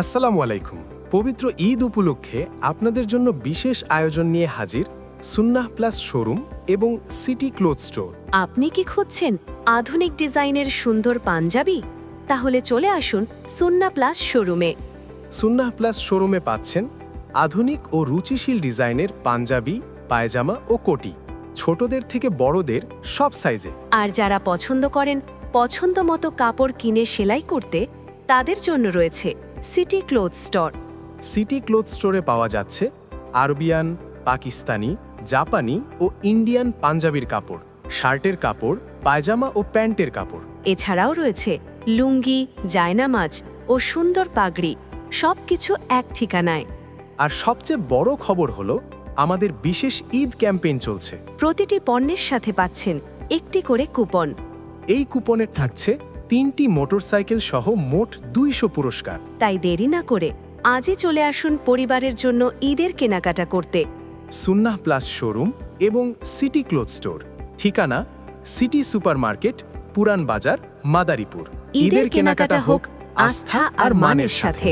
আসসালামু আলাইকুম। পবিত্র ঈদ উপলক্ষে আপনাদের জন্য বিশেষ আয়োজন নিয়ে হাজির সুন্নাহ প্লাস শোরুম এবং সিটি ক্লোথ স্টোর। আপনি কি খুঁজছেন আধুনিক ডিজাইনের সুন্দর পাঞ্জাবি? তাহলে চলে আসুন সুন্না প্লাস শোরুমে। সুন্নাহ প্লাস শোরুমে পাচ্ছেন আধুনিক ও রুচিশীল ডিজাইনের পাঞ্জাবি, পায়জামা ও কোটি, ছোটদের থেকে বড়দের সব সাইজে। আর যারা পছন্দ করেন পছন্দ মতো কাপড় কিনে সেলাই করতে, তাদের জন্য রয়েছে city cloth store. City cloth স্টোরে পাওয়া যাচ্ছে আরবিয়ান, পাকিস্তানি, জাপানি ও ইন্ডিয়ান পাঞ্জাবির কাপড়, শার্টের কাপড়, পায়জামা ও প্যান্টের কাপড়। এছাড়াও রয়েছে লুঙ্গি, জায়নামাজ ও সুন্দর পাগড়ি, সবকিছু এক ঠিকানায়। আর সবচেয়ে বড় খবর হলো আমাদের বিশেষ ঈদ ক্যাম্পেইন চলছে। প্রতিটি পণ্যের সাথে পাচ্ছেন একটি করে কুপন। এই কুপনে থাকছে 3টি মোটরসাইকেল সহ মোট 200 পুরস্কার। তাই দেরি না করে আজই চলে আসুন পরিবারের জন্য ঈদের কেনাকাটা করতে। সুন্নাহ প্লাস শোরুম এবং সিটি ক্লোথ স্টোর, ঠিকানা সিটি সুপারমার্কেট, পুরান বাজার, মাদারীপুর। ঈদের কেনাকাটা হোক আস্থা আর মানের সাথে।